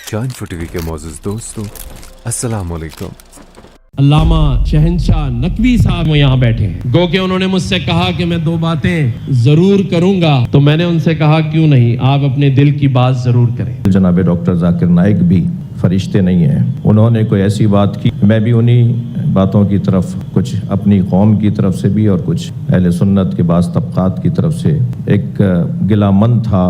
شاہ info T V کے معزز دوستوں السلام علیکم۔ علامہ شہنشاہ نقوی صاحب وہ یہاں بیٹھے ہیں، گو کہ انہوں نے مجھ سے کہا کہ میں دو باتیں ضرور کروں گا، تو میں نے ان سے کہا کیوں نہیں، آپ اپنے دل کی بات ضرور کریں۔ جناب ڈاکٹر ذاکر نائک بھی فرشتے نہیں ہیں، انہوں نے کوئی ایسی بات کی، میں بھی انہی باتوں کی طرف کچھ اپنی قوم کی طرف سے بھی اور کچھ اہل سنت کے بعض طبقات کی طرف سے ایک گلہ مند تھا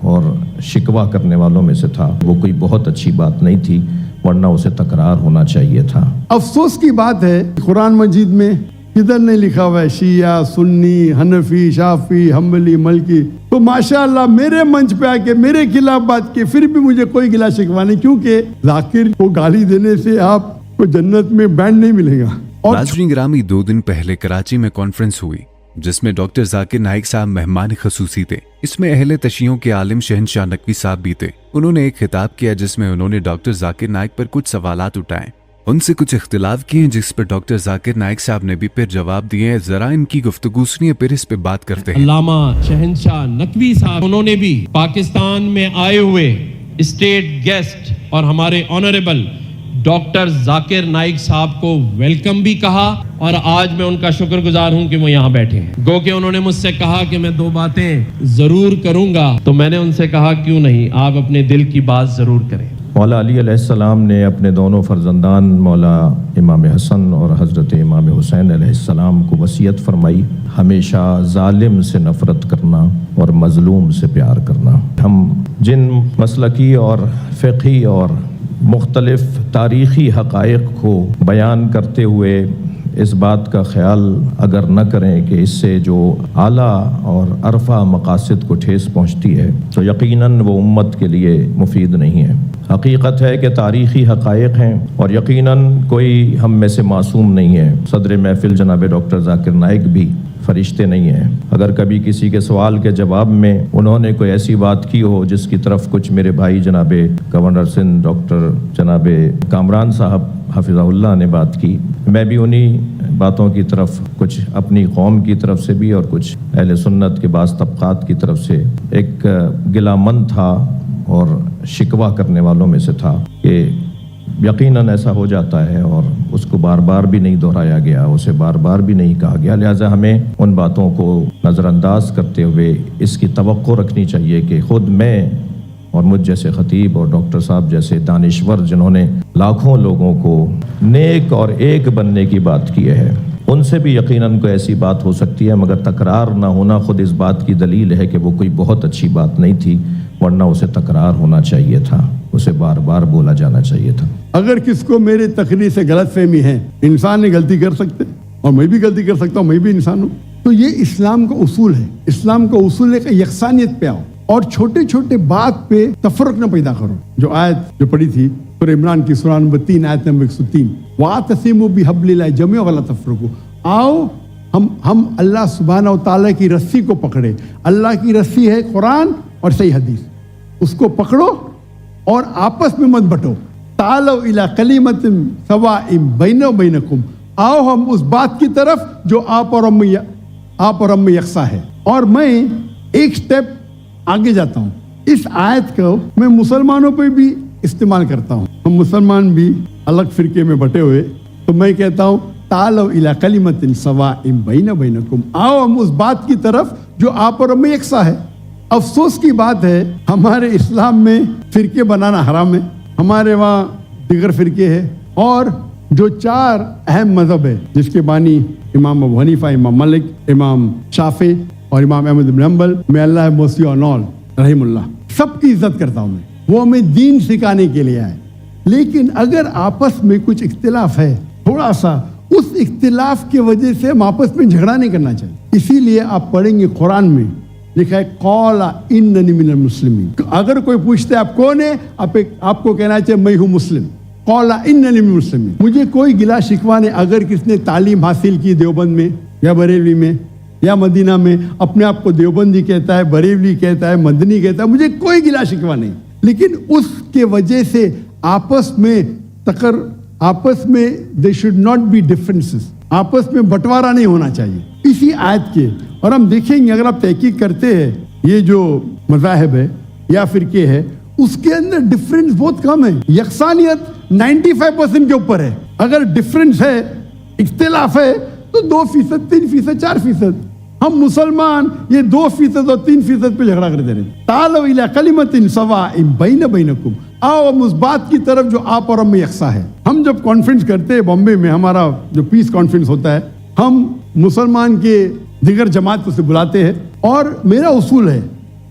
اور شکوہ کرنے والوں میں سے تھا۔ وہ کوئی بہت اچھی بات نہیں تھی، ورنہ اسے تکرار ہونا چاہیے تھا۔ افسوس کی بات ہے قرآن مجید میں کدھر نہیں لکھا ہوا ہے شیعہ، سنی، حنفی، شافعی، حنبلی، مالکی، تو ماشاءاللہ میرے منچ پہ آ کے میرے خلاف بات کی، پھر بھی مجھے کوئی گلا شکوہ نہیں، کیونکہ ذاکر کو گالی دینے سے آپ کو جنت میں بینڈ نہیں ملے گا۔ اور ناظرین گرامی، 2 دن پہلے کراچی میں کانفرنس ہوئی جس میں ڈاکٹر ذاکر نائک صاحب مہمان خصوصی تھے۔ اس میں اہل تشیعوں کے عالم شہنشاہ نقوی صاحب بھی تھے۔ انہوں نے ایک خطاب کیا جس میں انہوں نے ڈاکٹر ذاکر نائک پر کچھ سوالات اٹھائے، ان سے کچھ اختلاف کیے جس پر ڈاکٹر ذاکر نائک صاحب نے بھی پھر جواب دیے۔ ذرا ان کی گفتگو سنیے، پھر اس پہ بات کرتے ہیں۔ علامہ شہنشاہ نقوی صاحب انہوں نے بھی پاکستان میں آئے ہوئے اسٹیٹ گیسٹ اور ہمارے آنریبل ڈاکٹر ذاکر نائک صاحب کو ویلکم بھی کہا، اور آج میں ان کا شکر گزار ہوں کہ وہ یہاں بیٹھے ہیں۔ گو کہ انہوں نے مجھ سے کہا کہ میں 2 باتیں ضرور کروں گا، تو میں نے ان سے کہا کیوں نہیں، آپ اپنے دل کی بات ضرور کریں۔ مولا علی علیہ السلام نے اپنے دونوں فرزندان مولا امام حسن اور حضرت امام حسین علیہ السلام کو وصیت فرمائی، ہمیشہ ظالم سے نفرت کرنا اور مظلوم سے پیار کرنا۔ ہم جن مسلکی اور فقہی اور مختلف تاریخی حقائق کو بیان کرتے ہوئے اس بات کا خیال اگر نہ کریں کہ اس سے جو اعلیٰ اور عرفہ مقاصد کو ٹھیس پہنچتی ہے تو یقیناً وہ امت کے لیے مفید نہیں ہے۔ حقیقت ہے کہ تاریخی حقائق ہیں اور یقیناً کوئی ہم میں سے معصوم نہیں ہے۔ صدر محفل جناب ڈاکٹر ذاکر نائک بھی فرشتے نہیں ہیں۔ اگر کبھی کسی کے سوال کے جواب میں انہوں نے کوئی ایسی بات کی ہو جس کی طرف کچھ میرے بھائی جناب گورنر سندھ ڈاکٹر جناب کامران صاحب حفظہ اللہ نے بات کی، میں بھی انہی باتوں کی طرف کچھ اپنی قوم کی طرف سے بھی اور کچھ اہل سنت کے بعض طبقات کی طرف سے ایک گلہ مند تھا اور شکوہ کرنے والوں میں سے تھا کہ یقیناً ایسا ہو جاتا ہے اور اس کو بار بار بھی نہیں دہرایا گیا، اسے بار بار بھی نہیں کہا گیا، لہٰذا ہمیں ان باتوں کو نظر انداز کرتے ہوئے اس کی توقع رکھنی چاہیے کہ خود میں اور مجھ جیسے خطیب اور ڈاکٹر صاحب جیسے دانشور جنہوں نے لاکھوں لوگوں کو نیک اور ایک بننے کی بات کی ہے، ان سے بھی یقیناً کوئی ایسی بات ہو سکتی ہے، مگر تکرار نہ ہونا خود اس بات کی دلیل ہے کہ وہ کوئی بہت اچھی بات نہیں تھی، ورنہ اسے تکرار ہونا چاہیے تھا، اسے بار بار بولا جانا چاہیے تھا۔ اگر کس کو میرے تقریر سے غلط فہمی ہے، انسان نے غلطی کر سکتے اور میں بھی غلطی کر سکتا ہوں، میں بھی انسان ہوں، تو یہ اسلام کا اصول ہے۔ اسلام کا اصول ہے کہ یکسانیت پہ آؤ اور چھوٹے چھوٹے بات پہ تفرق نہ پیدا کرو۔ جو آیت جو پڑھی تھی سورہ عمران کی سورہ نمبر 3 آیت نمبر 103، وَاعْتَصِمُوا بِحَبْلِ اللَّهِ جَمِيعًا وَلَا تَفَرَّقُوا، آؤ ہم اللہ سبحانہ و تعالیٰ کی رسی کو پکڑے۔ اللہ کی رسی ہے قرآن اور صحیح حدیث، اس کو پکڑو اور آپس میں مت بٹو۔ تعالوا الی کلمۃ سواء بیننا و بینکم، آؤ ہم اس بات کی طرف جو آپ اور ہم میں یکساں ہے۔ اور میں ایک سٹیپ آگے جاتا ہوں، اس آیت کو میں مسلمانوں پہ بھی استعمال کرتا ہوں۔ ہم مسلمان بھی الگ فرقے میں بٹے ہوئے، تو میں کہتا ہوں تعالوا الی کلمۃ سواء بیننا و بینکم، آؤ ہم اس بات کی طرف جو آپ اور ہم میں یکساں ہے۔ افسوس کی بات ہے ہمارے اسلام میں فرقے بنانا حرام ہے، ہمارے وہاں دیگر فرقے ہیں، اور جو 4 اہم مذہب ہے جس کے بانی امام ابو حنیفہ، امام مالک، امام شافعی اور امام احمد بن حنبل، میں اللہ موسی اونال رحم اللہ سب کی عزت کرتا ہوں، میں وہ ہمیں دین سکھانے کے لیے آئے، لیکن اگر آپس میں کچھ اختلاف ہے تھوڑا سا، اس اختلاف کی وجہ سے ہم آپس میں جھگڑا نہیں کرنا چاہیے۔ اسی لیے آپ پڑھیں گے قرآن میں لکھا ہے قال اننی من المسلمین، اگر کوئی پوچھتے آپ کون ہے، آپ کو کہنا چاہیے میں ہوں مسلم۔ قال اننی من المسلمین، مجھے کوئی گلا شکوہ نہیں اگر کس نے تعلیم حاصل کی دیوبند میں یا بریلوی میں یا مدینہ میں، اپنے آپ کو دیوبندی کہتا ہے، بریلوی کہتا ہے، مدنی کہتا ہے، مجھے کوئی گلا شکوہ نہیں، لیکن اس کے وجہ سے آپس میں they should not be differences, آپس میں بٹوارا نہیں ہونا چاہیے اسی آیت کے۔ اور ہم دیکھیں گے اگر آپ تحقیق کرتے ہیں یہ جو مذاہب ہے یا فرقے ہے، उसके अंदर डिफरेंस बहुत कम है। यकसानियत 95% के ऊपर है। अगर डिफरेंस है, इख्तिलाफ है, तो 2%, 3%, 4%। हम मुसलमान ये 2% और 3% पे झगड़ा करते रहते। तालो इला कलिमतिन सवाइन बैन बैनकुम, आओ हम उस बात की तरफ जो आप और हम में यकसा है। हम जब कॉन्फ्रेंस करते हैं बॉम्बे में, हमारा जो पीस कॉन्फ्रेंस होता है, हम मुसलमान के दिगर जमात को से बुलाते हैं और मेरा उसूल है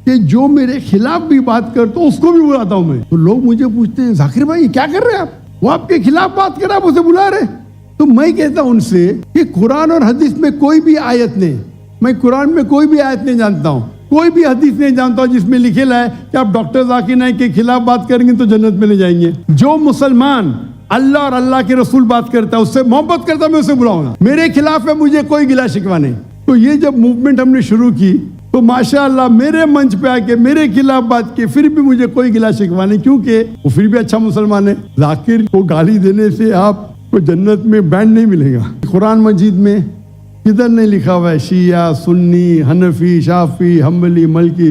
कि जो मेरे खिलाफ भी बात करता हूँ उसको भी बुलाता हूँ मैं। तो लोग मुझे पूछते हैं जाकिर भाई क्या कर रहे हैं आप, वो आपके खिलाफ बात कर रहे हैं, आप उसे बुला रहे। तो मैं कहता हूं उनसे कि कुरान और हदीस में कोई भी आयत नहीं, मैं कुरान में कोई भी आयत नहीं जानता हूं, कोई भी हदीस नहीं जानता हूं जिसमें लिखेला है कि आप डॉक्टर जाकिर नाइक के खिलाफ बात करेंगे तो जन्नत में ले जाएंगे। जो मुसलमान अल्लाह और अल्लाह के रसूल बात करता है, उससे मोहब्बत करता है, मैं उसे बुलाऊंगा। मेरे खिलाफ है, मुझे कोई गिला शिकवा नहीं। तो ये जब मूवमेंट हमने शुरू की तो माशाअल्लाह मेरे मंच पे आके मेरे खिलाफ बात की, फिर भी मुझे कोई गिला शिकवा नहीं, क्योंकि वो फिर भी अच्छा मुसलमान है। जाकिर को गाली देने से आपको जन्नत में बैंड नहीं मिलेगा। कुरान मजीद में किधर नहीं लिखा हुआ है शिया, सुन्नी, हनफी, शाफी, हम्बली, मलकी।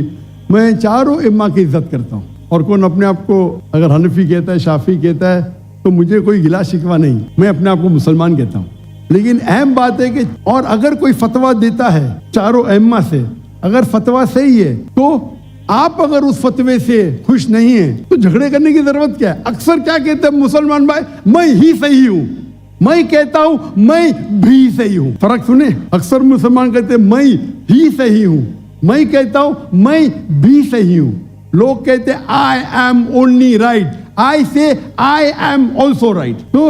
मैं चारों इम्मा की इज्जत करता हूँ और कौन अपने आप को अगर हनफी कहता है, शाफी कहता है, तो मुझे कोई गिला शिकवा नहीं, मैं अपने आप को मुसलमान कहता हूँ। लेकिन अहम बात है कि और अगर कोई फतवा देता है चारों अइम्मा से, अगर फतवा सही है तो आप अगर उस फतवे से खुश नहीं है तो झगड़े करने की जरूरत क्या है। अक्सर क्या कहते हैं मुसलमान भाई, मैं ही सही हूं, मैं कहता हूं मैं भी सही हूं। फर्क सुने, अक्सर मुसलमान कहते हैं मैं ही सही हूं, मैं कहता हूं मैं भी सही हूं। लोग कहते हैं आई एम ओनली राइट, आई से आई एम ऑल्सो राइट। तो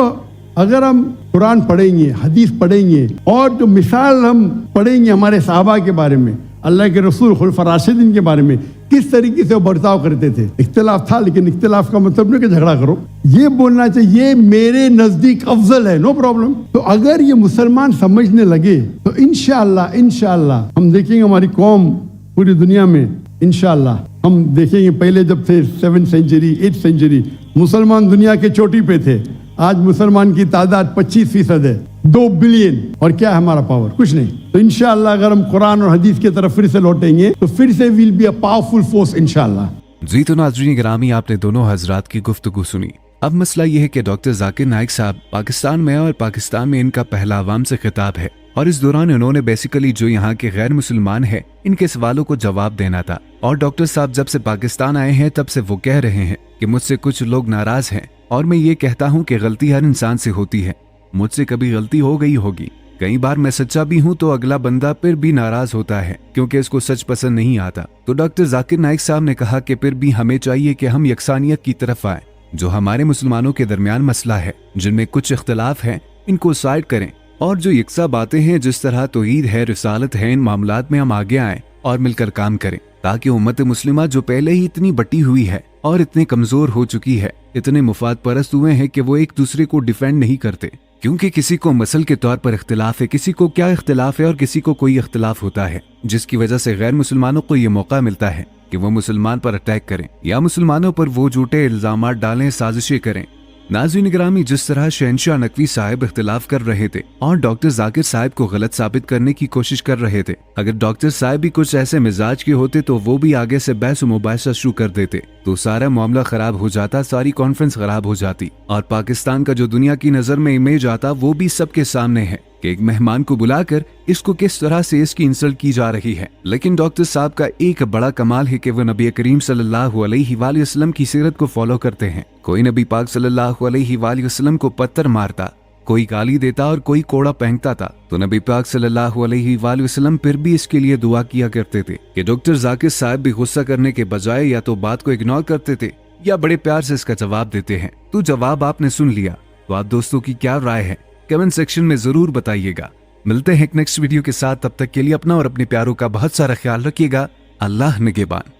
अगर हम कुरान पढ़ेंगे, हदीस पढ़ेंगे और जो मिसाल हम पढ़ेंगे हमारे साहबा के बारे में, अल्लाह के रसूल खुलफा राशिदीन के बारे में, किस तरीके से वो बर्ताव करते थे। इख्तिलाफ था, लेकिन इख्तिलाफ का मतलब नहीं कि झगड़ा करो, ये बोलना चाहिए ये मेरे नजदीक अफजल है, नो प्रॉब्लम। तो अगर ये मुसलमान समझने लगे तो इंशाअल्लाह इंशाअल्लाह हम देखेंगे हमारी कौम पूरी दुनिया में, इंशाअल्लाह हम देखेंगे। पहले जब थे 7th सेंचुरी 8th सेंचुरी मुसलमान दुनिया के चोटी पे थे, आज मुसलमान की तादाद 25% है, 2 बिलियन। और क्या है हमारा पावर? कुछ नहीं। तो इंशाअल्लाह अगर हम कुरान और हदीस की तरफ फिर से लौटेंगे तो फिर से will be a powerful force इंशाअल्लाह। जी तो नाज़रीन गिरामी, आपने दोनों हजरात की गुफ्तगू सुनी। अब मसला यह है कि डॉक्टर जाकिर नाइक साहब पाकिस्तान में और पाकिस्तान में इनका पहला अवाम से खिताब है और इस दौरान इन्होंने बेसिकली जो यहाँ के गैर मुसलमान हैं इनके सवालों को जवाब देना था। और डॉक्टर साहब जब से पाकिस्तान आए हैं तब से वो कह रहे हैं कि मुझसे कुछ लोग नाराज हैं और मैं ये कहता हूँ कि गलती हर इंसान से होती है, मुझसे कभी गलती हो गई होगी। कई बार मैं सच्चा भी हूँ तो अगला बंदा फिर भी नाराज होता है क्योंकि इसको सच पसंद नहीं आता। तो डॉक्टर जाकिर नाइक साहब ने कहा कि फिर भी हमें चाहिए कि हम यकसानियत की तरफ आए। जो हमारे मुसलमानों के दरमियान मसला है, जिनमें कुछ इख्तलाफ है, इनको साइड करें और जो यकसा बातें हैं, जिस तरह तौहीद है, रिसालत है, इन मामलात में हम आगे आएं और मिलकर काम करें, ताकि उम्मत मुस्लिमा जो पहले ही इतनी बटी हुई है और इतनी कमजोर हो चुकी है, इतने मुफाद परस्त हुए हैं कि वो एक दूसरे को डिफेंड नहीं करते। क्योंकि किसी को मसल के तौर पर इख्तिलाफ है, किसी को क्या इख्तिलाफ है और किसी को कोई इख्तिलाफ होता है, जिसकी वजह से गैर मुसलमानों को ये मौका मिलता है कि वो मुसलमान पर अटैक करें या मुसलमानों पर वो झूठे इल्जामात डालें, साजिशें करें। नाज़रीन ग्रामी, जिस तरह शहनशाह नकवी साहब इख्तिलाफ कर रहे थे और डॉक्टर जाकिर साहब को गलत साबित करने की कोशिश कर रहे थे, अगर डॉक्टर साहब भी कुछ ऐसे मिजाज के होते तो वो भी आगे से बहस मुबाहिसा शुरू कर देते तो सारा मामला खराब हो जाता, सारी कॉन्फ्रेंस खराब हो जाती और पाकिस्तान का जो दुनिया की नजर में इमेज आता वो भी सबके सामने है कि एक मेहमान को बुलाकर इसको किस तरह से इसकी इंसल्ट की जा रही है। लेकिन डॉक्टर साहब का एक बड़ा कमाल है कि वो नबी करीम सल्लल्लाहु अलैहि वसल्लम की सीरत को फॉलो करते हैं। कोई नबी पाक सल्लल्लाहु अलैहि वसल्लम को पत्थर मारता, कोई गाली देता और कोई कोड़ा फेंकता था तो नबी पाक सल्लल्लाहु अलैहि वसल्लम फिर भी इसके लिए दुआ किया करते थे कि डॉक्टर जाकिर साहब भी गुस्सा करने के बजाय या तो बात को इग्नोर करते थे या बड़े प्यार से इसका जवाब देते हैं। तो जवाब आपने सुन लिया, तो आप दोस्तों की क्या राय है कमेंट सेक्शन में जरूर बताइएगा। मिलते हैं एक नेक्स्ट वीडियो के साथ, तब तक के लिए अपना और अपने प्यारों का बहुत सारा ख्याल रखिएगा। अल्लाह निगहबान।